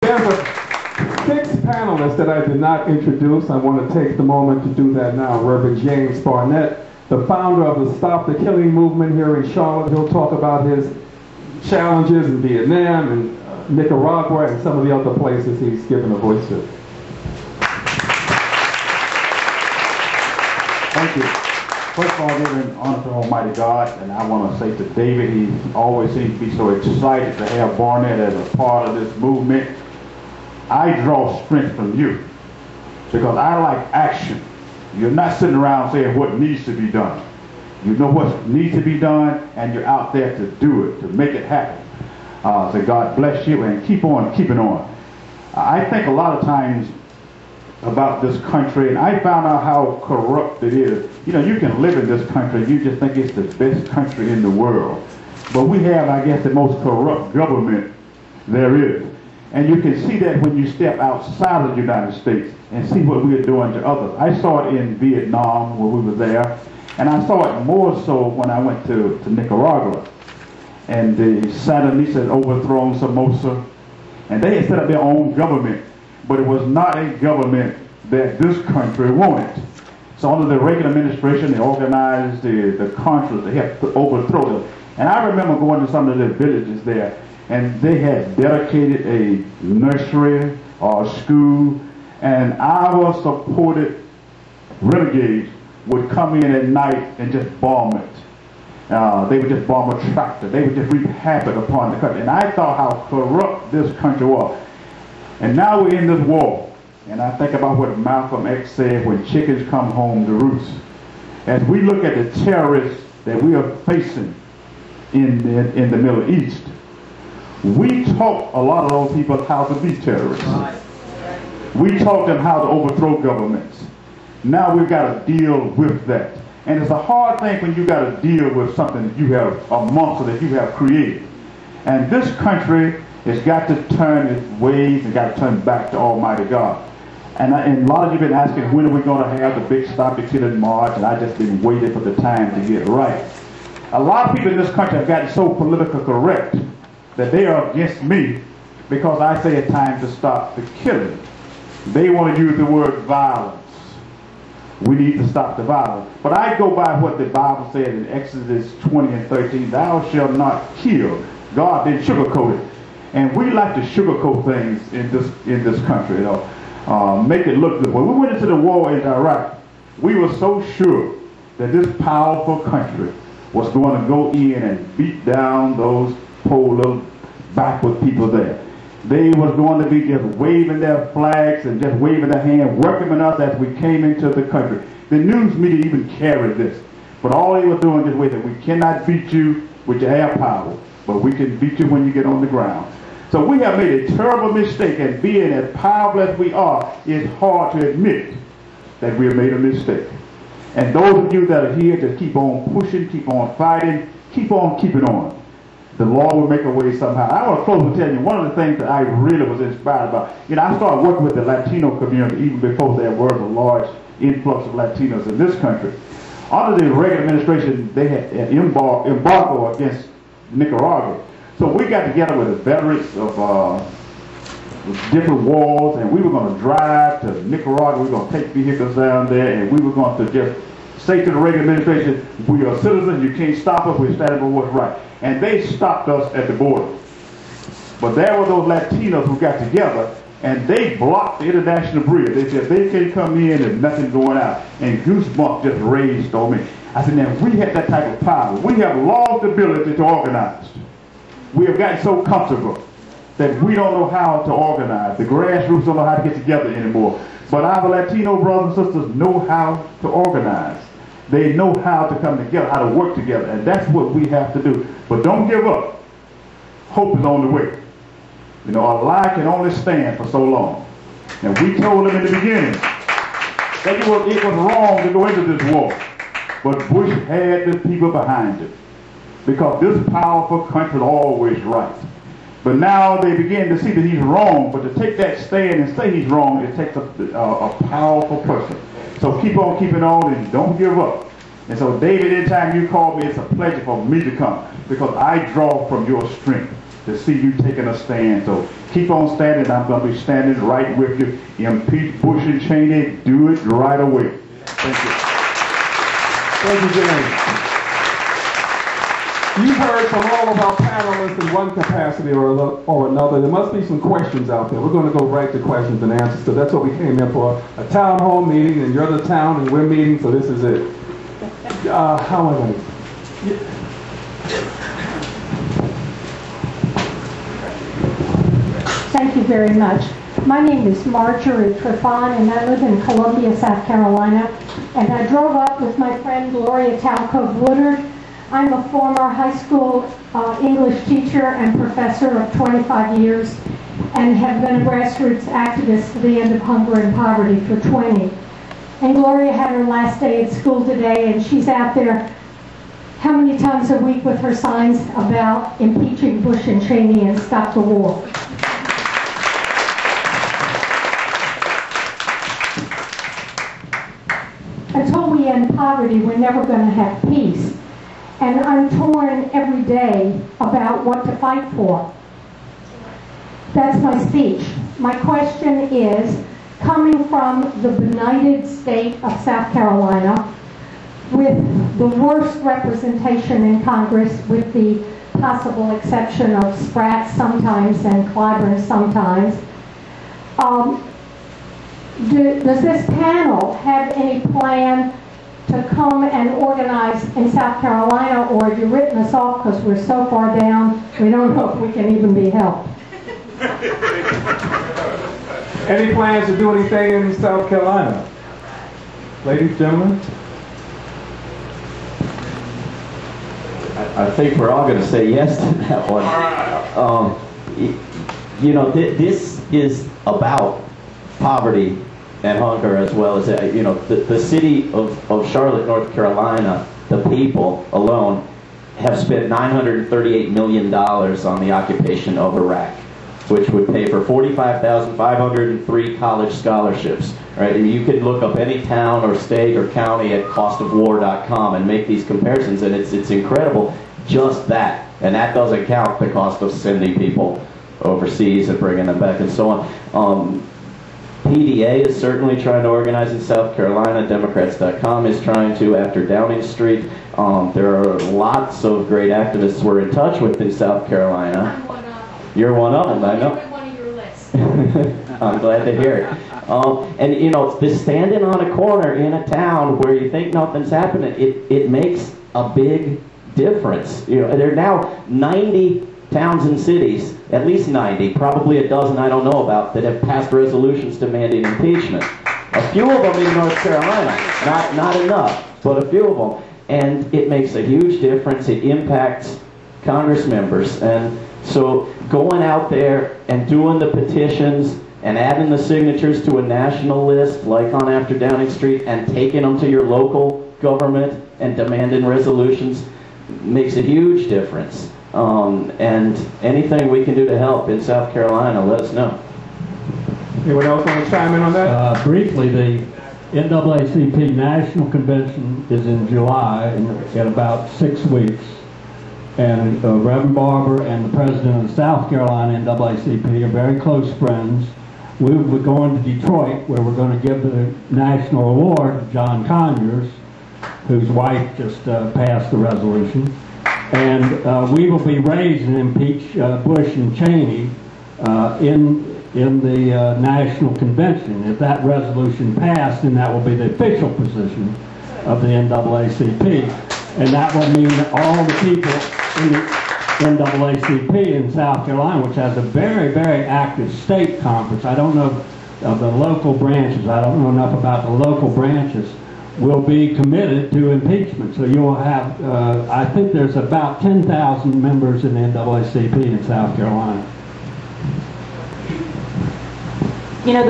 There's a sixth panelist that I did not introduce. I want to take the moment to do that now. Reverend James Barnett, the founder of the Stop the Killing movement here in Charlotte. He'll talk about his challenges in Vietnam and Nicaragua and some of the other places he's given a voice to. Thank you. First of all, giving honor to Almighty God, and I want to say to David, he always seems to be so excited to have Barnett as a part of this movement. I draw strength from you because I like action. You're not sitting around saying what needs to be done. You know what needs to be done, and you're out there to do it, to make it happen. So God bless you, and keep on keeping on. I think a lot of times about this country, and I found out how corrupt it is. You know, you can live in this country, you just think it's the best country in the world. But we have, I guess, the most corrupt government there is. And you can see that when you step outside of the United States and see what we are doing to others. I saw it in Vietnam when we were there, and I saw it more so when I went to Nicaragua. And the Sandinistas had overthrown Somoza, and they had set up their own government. But it was not a government that this country wanted. So under the Reagan administration, they organized the Contras to help to overthrow them. And I remember going to some of the villages there, and they had dedicated a nursery or a school, and our supported renegades would come in at night and just bomb it. They would just bomb a tractor. They would just wreak havoc upon the country. And I thought how corrupt this country was. And now we're in this war, and I think about what Malcolm X said when chickens come home to roost. As we look at the terrorists that we are facing in the Middle East, we taught a lot of those people how to be terrorists. We taught them how to overthrow governments. Now we've got to deal with that. And it's a hard thing when you got to deal with something that you have, a monster that you have created. And this country has got to turn its ways and got to turn back to Almighty God. And a lot of you have been asking, when are we going to have the big Stop the Killing march? And I've just been waiting for the time to get it right. A lot of people in this country have gotten so politically correct that they are against me because I say it's time to stop the killing. They want to use the word violence. We need to stop the violence. But I go by what the Bible said in Exodus 20 and 13, thou shalt not kill. God didn't sugarcoat it. And we like to sugarcoat things in this country, you know, make it look good. When we went into the war in Iraq, we were so sure that this powerful country was going to go in and beat down those poor little backward people there. They was going to be just waving their flags and just waving their hand, welcoming us as we came into the country. The news media even carried this. But all they were doing is waiting. We cannot beat you with your air power, but we can beat you when you get on the ground. So we have made a terrible mistake, and being as powerful as we are, it's hard to admit that we have made a mistake. And those of you that are here, just keep on pushing, keep on fighting, keep on keeping on. The Lord will make a way somehow. I want to close with telling you one of the things that I really was inspired by. You know, I started working with the Latino community even before there was a large influx of Latinos in this country. Under the Reagan administration, they had an embargo against Nicaragua. So we got together with the veterans of different wars, and we were going to drive to Nicaragua. We were going to take vehicles down there, and we were going to just say to the Reagan administration, we are citizens, you can't stop us, we're standing for what's right. And they stopped us at the border. But there were those Latinos who got together, and they blocked the international bridge. They said they can't come in and nothing going out. And goosebumps just raised on me. I said, now we have that type of power. We have lost the ability to organize. We have gotten so comfortable that we don't know how to organize. The grassroots don't know how to get together anymore. But our Latino brothers and sisters know how to organize. They know how to come together, how to work together, and that's what we have to do. But don't give up. Hope is on the way. You know, a lie can only stand for so long. And we told them in the beginning that it was wrong to go into this war. But Bush had the people behind it. Because this powerful country is always right. But now they begin to see that he's wrong, but to take that stand and say he's wrong, it takes a powerful person. So keep on keeping on and don't give up. And so David, anytime you call me, it's a pleasure for me to come because I draw from your strength to see you taking a stand. So Keep on standing. I'm going to be standing right with you. Impeach Bush and Cheney. Do it right away. Thank you. Thank you, James. You've heard from all of our panelists in one capacity or another. There must be some questions out there. We're going to go right to questions and answers. So that's what we came here for. A town hall meeting, and you're the town, and we're meeting, so this is it. How am I going to... Thank you very much. My name is Marjorie Trefon, and I live in Columbia, South Carolina. And I drove up with my friend Gloria Talcove Woodard. I'm a former high school English teacher and professor of 25 years and have been a grassroots activist for the end of hunger and poverty for 20. And Gloria had her last day at school today, and she's out there how many times a week with her signs about impeaching Bush and Cheney and stop the war. Until we end poverty, we're never going to have peace. And I'm torn every day about what to fight for. That's my speech. My question is, coming from the benighted state of South Carolina, with the worst representation in Congress, with the possible exception of Spratt sometimes and Clyburn sometimes, does this panel have any plan to come and organize in South Carolina, or have you written us off because we're so far down we don't know if we can even be helped? Any plans to do anything in South Carolina? Ladies, gentlemen? I think we're all going to say yes to that one. You know, this is about poverty and hunger, as well as, you know, the city of Charlotte, North Carolina, the people alone have spent $938 million on the occupation of Iraq, which would pay for 45,503 college scholarships. Right? And you can look up any town or state or county at costofwar.com and make these comparisons, and it's incredible, just that. And that doesn't count the cost of sending people overseas and bringing them back and so on. PDA is certainly trying to organize in South Carolina. Democrats.com is trying to after Downing Street. There are lots of great activists we're in touch with in South Carolina. I'm one of them. You're one of them, I know. I'm one of your lists. I'm glad to hear it. And you know, this standing on a corner in a town where you think nothing's happening, it makes a big difference. You know, there are now 90 towns and cities, at least 90, probably a dozen I don't know about, that have passed resolutions demanding impeachment. A few of them in North Carolina, not enough, but a few of them. And it makes a huge difference. It impacts Congress members. And so going out there and doing the petitions and adding the signatures to a national list, like on After Downing Street, and taking them to your local government and demanding resolutions makes a huge difference. And anything we can do to help in South Carolina, let us know. Anyone else want to chime in on that? Briefly, the NAACP National Convention is in July in about 6 weeks. And Reverend Barber and the president of the South Carolina NAACP are very close friends. We will be going to Detroit, where we're going to give the national award to John Conyers, whose wife just passed the resolution. And we will be raising impeach Bush and Cheney in the National Convention. If that resolution passed, then that will be the official position of the NAACP. And that will mean that all the people in the NAACP in South Carolina, which has a very, very active state conference, I don't know of the local branches, I don't know enough about the local branches, will be committed to impeachment. So you will have, I think there's about 10,000 members in the NAACP in South Carolina. You know,